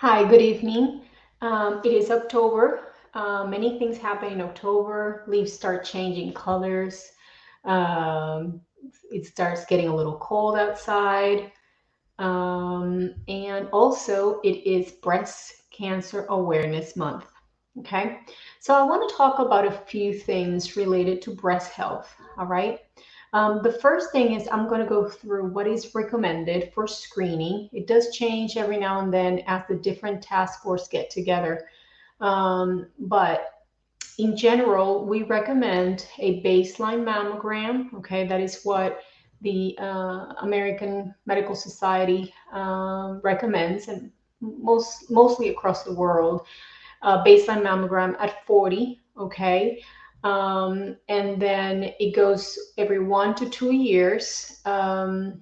Hi, good evening. It is October. Many things happen in October. Leaves start changing colors. Um, it starts getting a little cold outside. And also, it is Breast Cancer Awareness Month. Okay, so I want to talk about a few things related to breast health. All right. The first thing is I'm going to go through what is recommended for screening. It does change every now and then as the different task force get together. But in general, we recommend a baseline mammogram. Okay, that is what the American Medical Society recommends, and mostly across the world. Baseline mammogram at 40. Okay, and then it goes every 1 to 2 years. Hi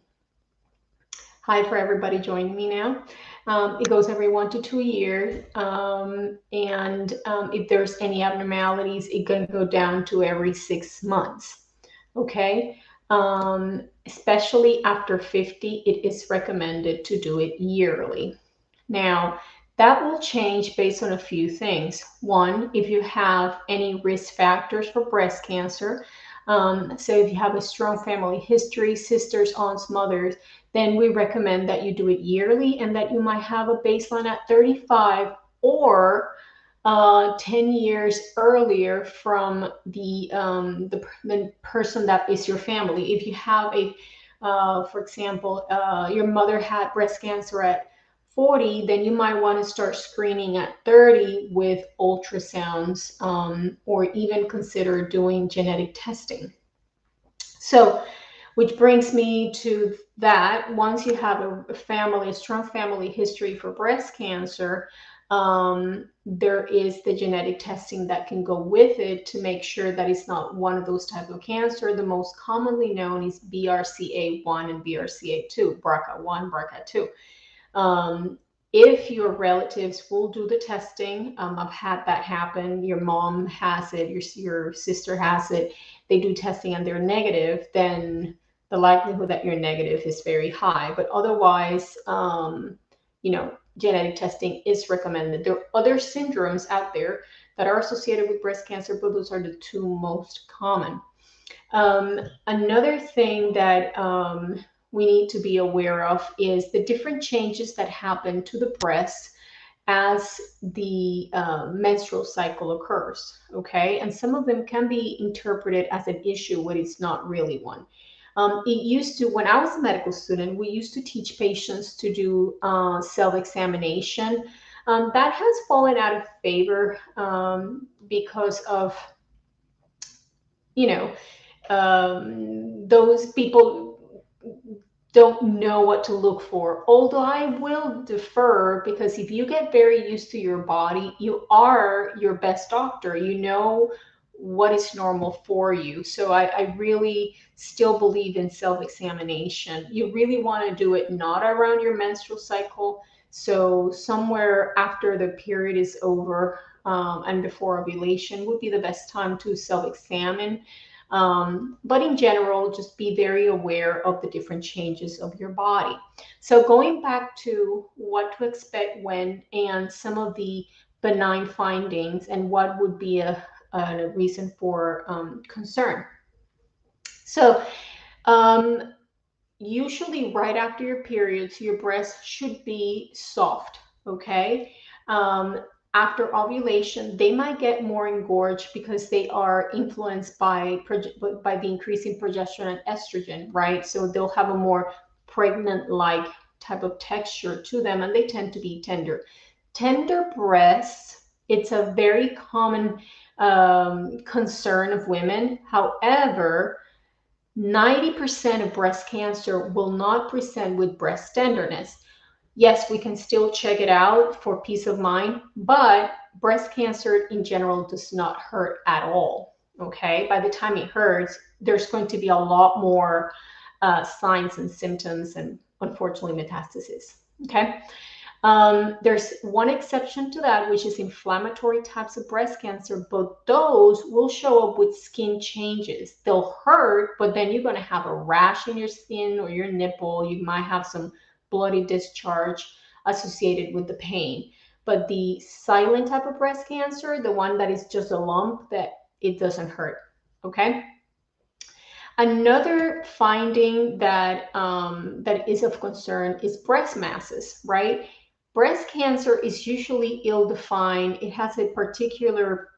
for everybody joining me now. It goes every 1 to 2 years, and if there's any abnormalities, it can go down to every 6 months. Okay, especially after 50, it is recommended to do it yearly. Now, that will change based on a few things. One, if you have any risk factors for breast cancer. So if you have a strong family history, sisters, aunts, mothers, then we recommend that you do it yearly and that you might have a baseline at 35 or 10 years earlier from the person that is your family. If you have for example, your mother had breast cancer at 40, then you might want to start screening at 30 with ultrasounds, or even consider doing genetic testing. So, which brings me to that once you have a strong family history for breast cancer, there is the genetic testing that can go with it to make sure that it's not one of those type of cancer. The most commonly known is BRCA1 and BRCA2, BRCA1, BRCA2. If your relatives will do the testing, I've had that happen. Your mom has it, your sister has it. They do testing and they're negative, then the likelihood that you're negative is very high. But otherwise, genetic testing is recommended. There are other syndromes out there that are associated with breast cancer, but those are the two most common. Another thing that we need to be aware of is the different changes that happen to the breast as the menstrual cycle occurs. Okay, and some of them can be interpreted as an issue when it's not really one. It used to, when I was a medical student, we used to teach patients to do self-examination. That has fallen out of favor because of, you know, those people don't know what to look for. Although I will defer, because if you get very used to your body, you are your best doctor. You know what is normal for you. So I really still believe in self-examination. You really want to do it not around your menstrual cycle. So somewhere after the period is over, and before ovulation would be the best time to self-examine. But in general, just be very aware of the different changes of your body. So going back to what to expect when and some of the benign findings and what would be a reason for concern. So usually right after your periods, your breast should be soft, okay? After ovulation, they might get more engorged because they are influenced by the increase in progesterone and estrogen, right? So they'll have a more pregnant-like type of texture to them, and they tend to be tender. Tender breasts, it's a very common concern of women. However, 90% of breast cancer will not present with breast tenderness. Yes, we can still check it out for peace of mind, but breast cancer in general does not hurt at all. Okay, by the time it hurts, there's going to be a lot more signs and symptoms and unfortunately metastasis. Okay. There's one exception to that, which is inflammatory types of breast cancer, but those will show up with skin changes. They'll hurt, but then you're going to have a rash in your skin or your nipple. You might have some bloody discharge. associated with the pain. But the silent type of breast cancer, the one that is just a lump, that it doesn't hurt. Okay. Another finding that that is of concern is breast masses, right? Breast cancer is usually ill-defined. It has a particular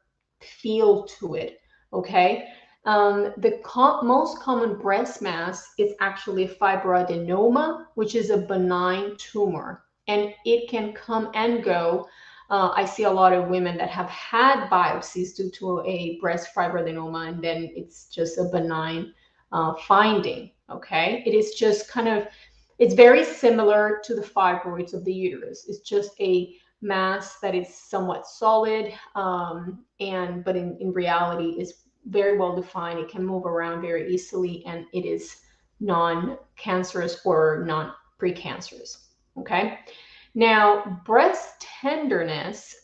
feel to it, okay? The most common breast mass is actually fibroadenoma, which is a benign tumor, and it can come and go. I see a lot of women that have had biopsies due to a breast fibroadenoma, and then it's just a benign finding, okay? It is just kind of, it's very similar to the fibroids of the uterus. It's just a mass that is somewhat solid, but in reality is very well defined. It can move around very easily, and it is non-cancerous or non-precancerous, okay? Now, breast tenderness,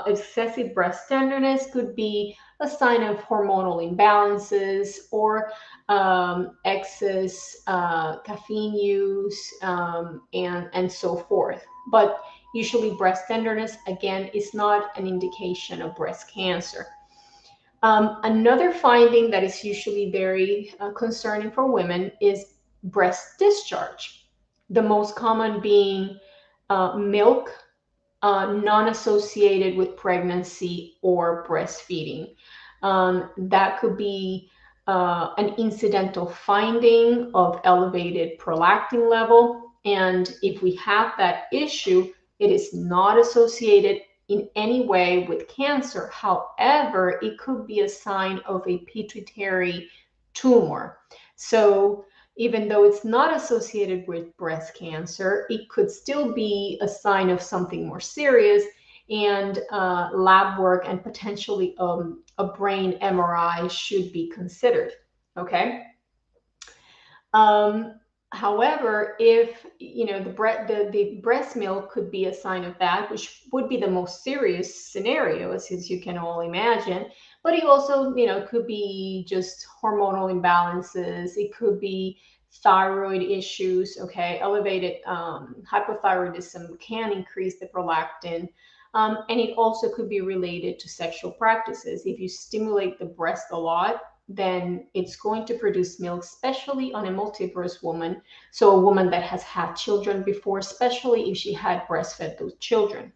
excessive breast tenderness could be a sign of hormonal imbalances or excess caffeine use, and so forth. But usually breast tenderness, again, is not an indication of breast cancer. Another finding that is usually very concerning for women is breast discharge. The most common being milk, non-associated with pregnancy or breastfeeding. That could be an incidental finding of elevated prolactin level. And if we have that issue, it is not associated in any way with cancer. However, it could be a sign of a pituitary tumor. So even though it's not associated with breast cancer, it could still be a sign of something more serious, and lab work and potentially a brain MRI should be considered, okay? However, if the breast milk could be a sign of that, which would be the most serious scenario, as you can all imagine. But it also, could be just hormonal imbalances. It could be thyroid issues. Okay, elevated hypothyroidism can increase the prolactin, and it also could be related to sexual practices. If you stimulate the breast a lot, then it's going to produce milk, especially on a multiparous woman. So a woman that has had children before, especially if she had breastfed those children.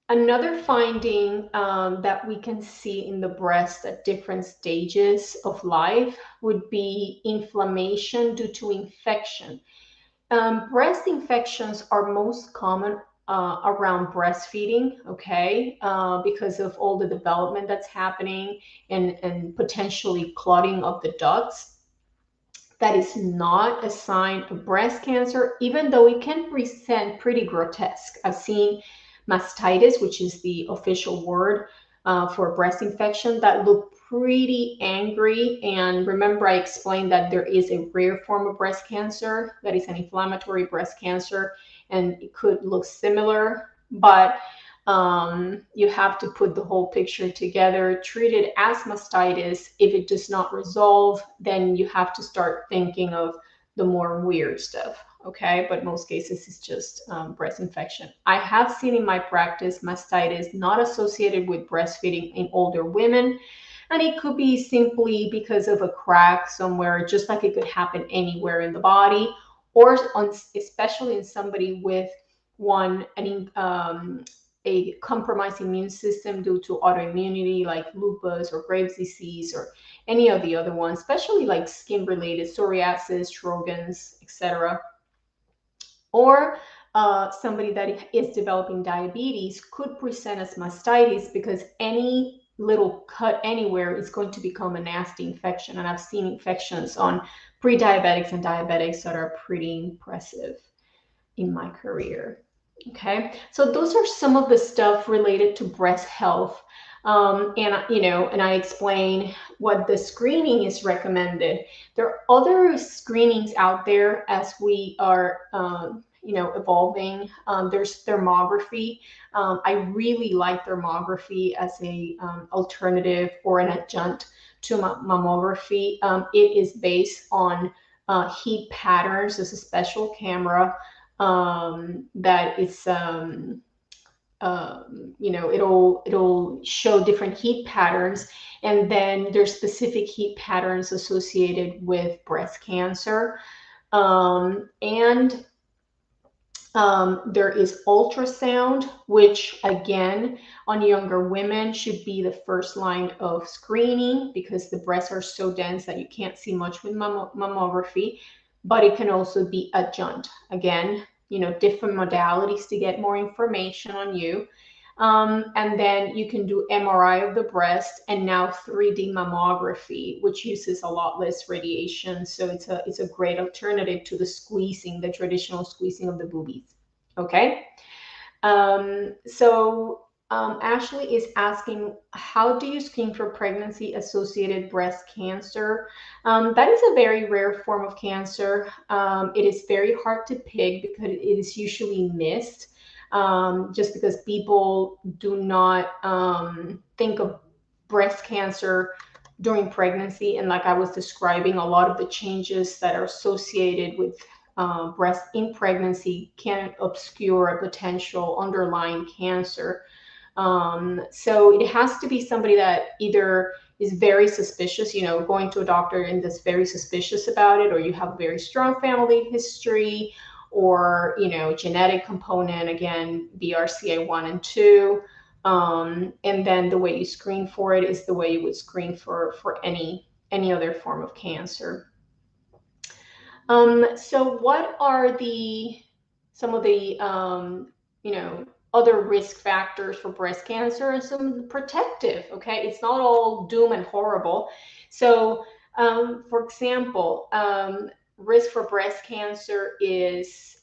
Another finding that we can see in the breast at different stages of life would be inflammation due to infection. Breast infections are most common around breastfeeding, okay, because of all the development that's happening and potentially clotting of the ducts. That is not a sign of breast cancer, even though it can present pretty grotesque. I've seen mastitis, which is the official word for breast infection, that look pretty angry. And remember, I explained that there is a rare form of breast cancer that is an inflammatory breast cancer, and it could look similar, but you have to put the whole picture together, treat it as mastitis. If it does not resolve, then you have to start thinking of the more weird stuff, okay? But most cases it's just breast infection. I have seen in my practice mastitis not associated with breastfeeding in older women, and it could be simply because of a crack somewhere, just like it could happen anywhere in the body, or especially in somebody with a compromised immune system due to autoimmunity like lupus or Graves' disease or any of the other ones, especially like skin-related psoriasis, Sjogren's, etc. Or somebody that is developing diabetes could present as mastitis, because any little cut anywhere is going to become a nasty infection. And I've seen infections on pre-diabetics and diabetics that are pretty impressive in my career. Okay, so those are some of the stuff related to breast health. And I explain what the screening is recommended. There are other screenings out there as we are, evolving. There's thermography. I really like thermography as a alternative or an adjunct to mammography. It is based on heat patterns. There's a special camera that is it'll show different heat patterns, and then there's specific heat patterns associated with breast cancer. And there is ultrasound, which again, on younger women should be the first line of screening because the breasts are so dense that you can't see much with mammography, but it can also be adjunct. Again, different modalities to get more information on you. And then you can do MRI of the breast, and now 3D mammography, which uses a lot less radiation. So it's a great alternative to the traditional squeezing of the boobies. Okay. Ashley is asking, how do you screen for pregnancy-associated breast cancer? That is a very rare form of cancer. It is very hard to pick because it is usually missed. Just because people do not think of breast cancer during pregnancy. And like I was describing, a lot of the changes that are associated with breast in pregnancy can obscure a potential underlying cancer. So it has to be somebody that either is very suspicious, going to a doctor and that's very suspicious about it, or you have a very strong family history, or genetic component, again, BRCA1 and 2. And then the way you screen for it is the way you would screen for any other form of cancer. So what are some of the other risk factors for breast cancer, and some protective? Okay, it's not all doom and horrible. So for example, risk for breast cancer is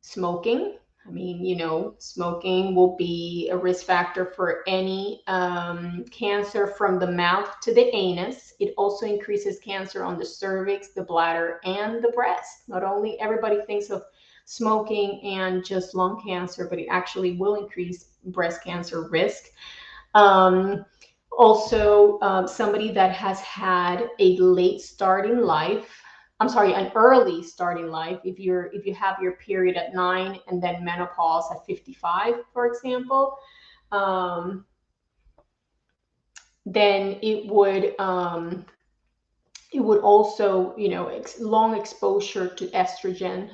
smoking. I mean, smoking will be a risk factor for any cancer from the mouth to the anus. It also increases cancer on the cervix, the bladder, and the breast. Not only everybody thinks of smoking and just lung cancer, but it actually will increase breast cancer risk. Also, somebody that has had a late start in life, an early start in life, if you have your period at 9 and then menopause at 55, for example, then it would also, long exposure to estrogen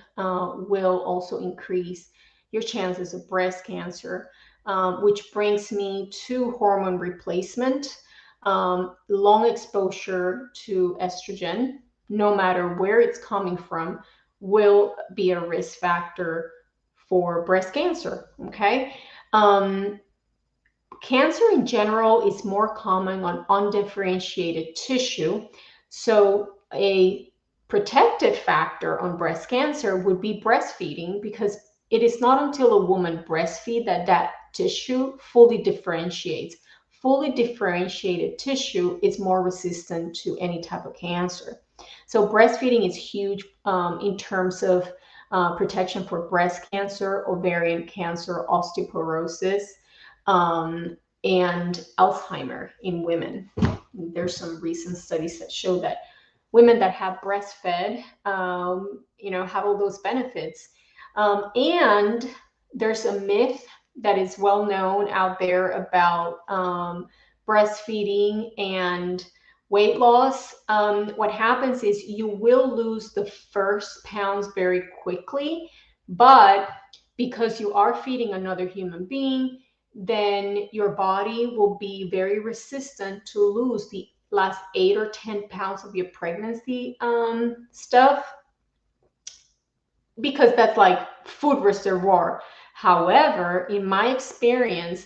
will also increase your chances of breast cancer, which brings me to hormone replacement. Long exposure to estrogen, no matter where it's coming from, will be a risk factor for breast cancer. Okay. Cancer in general is more common on undifferentiated tissue. So a protective factor on breast cancer would be breastfeeding, because it is not until a woman breastfeeds that tissue fully differentiates. Fully differentiated tissue is more resistant to any type of cancer. So breastfeeding is huge in terms of protection for breast cancer, ovarian cancer, osteoporosis, and Alzheimer in women. There's some recent studies that show that women that have breastfed, have all those benefits. And there's a myth that is well known out there about breastfeeding and weight loss. What happens is you will lose the first pounds very quickly, but because you are feeding another human being, then your body will be very resistant to lose the last 8 or 10 pounds of your pregnancy stuff, because that's like food reservoir. However, in my experience,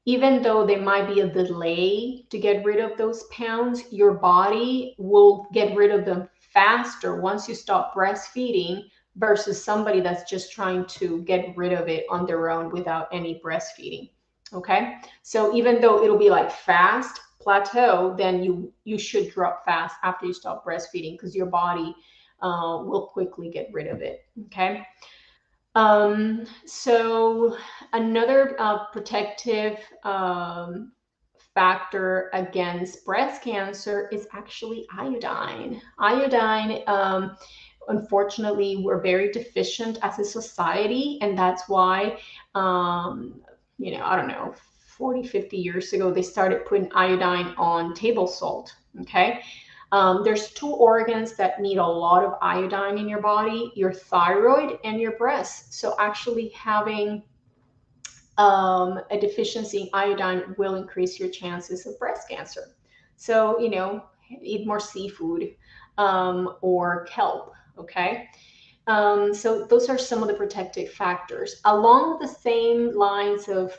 even though there might be a delay to get rid of those pounds, your body will get rid of them faster once you stop breastfeeding versus somebody that's just trying to get rid of it on their own without any breastfeeding. Okay, so even though it'll be like fast plateau, then you should drop fast after you stop breastfeeding, because your body will quickly get rid of it. Okay. So another protective factor against breast cancer is actually iodine. Iodine unfortunately, we're very deficient as a society, and that's why, I don't know, 40, 50 years ago, they started putting iodine on table salt, okay? There's two organs that need a lot of iodine in your body, your thyroid and your breast. So actually having a deficiency in iodine will increase your chances of breast cancer. So, eat more seafood or kelp, okay? So those are some of the protective factors. Along the same lines of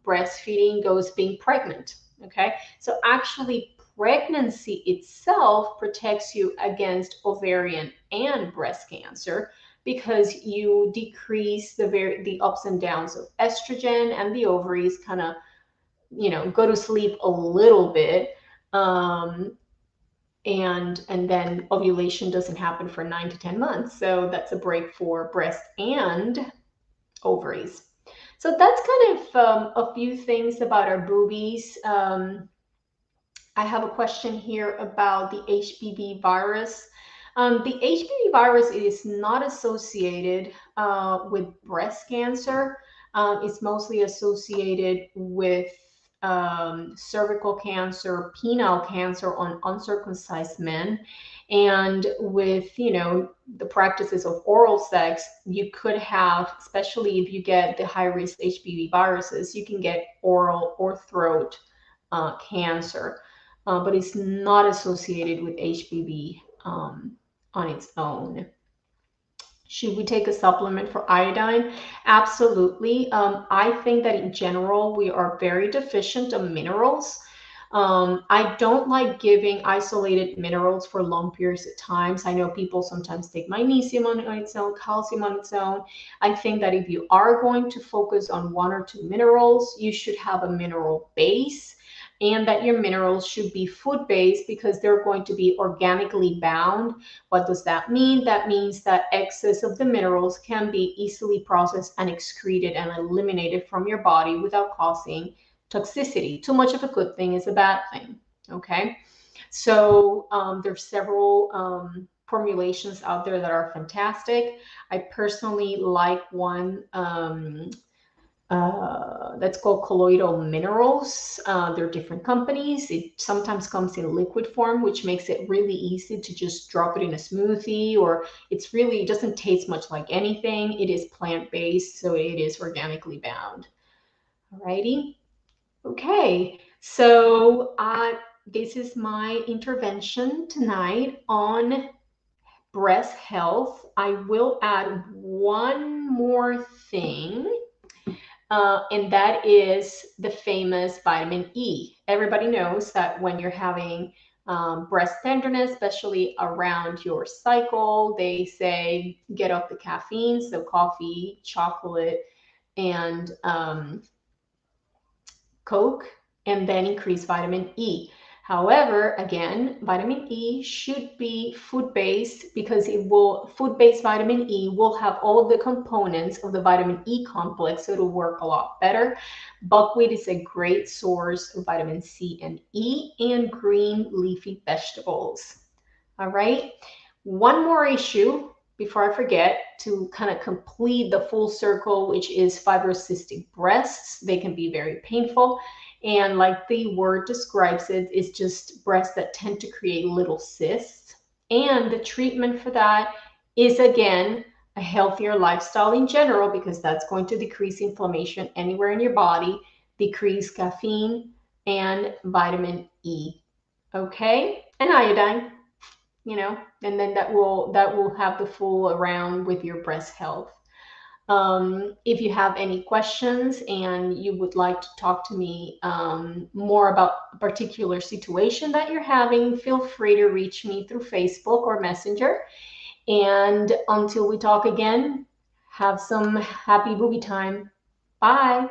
breastfeeding goes being pregnant, okay? So actually pregnancy itself protects you against ovarian and breast cancer because you decrease the ups and downs of estrogen, and the ovaries kind of, go to sleep a little bit. And then ovulation doesn't happen for 9 to 10 months. So that's a break for breast and ovaries. So that's kind of a few things about our boobies. I have a question here about the HPV virus. The HPV virus is not associated with breast cancer. It's mostly associated with cervical cancer, penile cancer on uncircumcised men, and with the practices of oral sex. You could have, especially if you get the high risk HPV viruses, you can get oral or throat cancer, but it's not associated with HPV on its own. Should we take a supplement for iodine? Absolutely. I think that in general, we are very deficient of minerals. I don't like giving isolated minerals for long periods of times. I know people sometimes take magnesium on its own, calcium on its own. I think that if you are going to focus on one or two minerals, you should have a mineral base, and that your minerals should be food-based because they're going to be organically bound. What does that mean? That means that excess of the minerals can be easily processed and excreted and eliminated from your body without causing toxicity. Too much of a good thing is a bad thing, okay? So there's several formulations out there that are fantastic. I personally like one that's called Colloidal Minerals. They're different companies. It sometimes comes in liquid form, which makes it really easy to just drop it in a smoothie, or it doesn't taste much like anything. It is plant-based, so it is organically bound. Alrighty. Okay, so this is my intervention tonight on breast health. I will add one more thing. And that is the famous vitamin E. Everybody knows that when you're having breast tenderness, especially around your cycle, they say get off the caffeine, so coffee, chocolate, and Coke, and then increase vitamin E. However, again, vitamin E should be food-based because food-based vitamin E will have all of the components of the vitamin E complex, so it'll work a lot better. Buckwheat is a great source of vitamin C and E, and green leafy vegetables. All right. One more issue before I forget, to kind of complete the full circle, which is fibrocystic breasts. They can be very painful. And like the word describes it, it's just breasts that tend to create little cysts. And the treatment for that is, again, a healthier lifestyle in general, because that's going to decrease inflammation anywhere in your body, decrease caffeine, and vitamin E. Okay? And iodine. And then that will have the full around with your breast health. If you have any questions and you would like to talk to me more about a particular situation that you're having, feel free to reach me through Facebook or Messenger. And until we talk again, have some happy booby time. Bye.